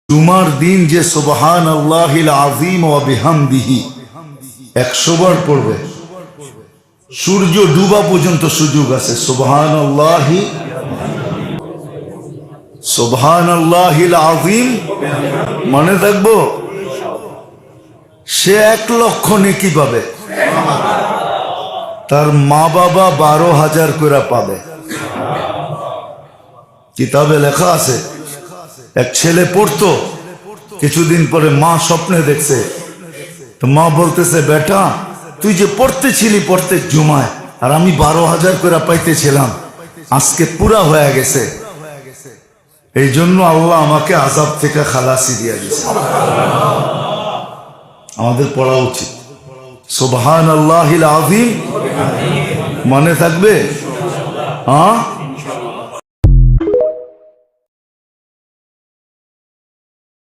জুমার দিন যে সুবহানাল্লাহিল আযীম ওয়া বিহামদিহি 100 বার পড়বে, সূর্য ডুবা পর্যন্ত সুযোগ আছে। সুবহানাল্লাহিল আযীম মনে থাকবো, সে 1 লক্ষ নেকি পাবে, তার মা বাবা 12,000 করে পাবে। কিতাবে লেখা আছে, এক ছেলে পড়তো, কিছুদিন পরে মা স্বপ্নে দেখছে, তো মা বলতেছে, বেটা তুই যে পড়তেছিলি প্রত্যেক জুমায়, আর আমি 12,000 করে পাইতেছিলাম, আজকে পুরা হয়ে গেছে, এই জন্য আল্লাহ আমাকে আযাব থেকে খালাসি দিয়ে দিয়েছে। আমাদের পড়া উচিত সুবহানাল্লাহিল আযীম, মনে থাকবে? হ্যাঁ।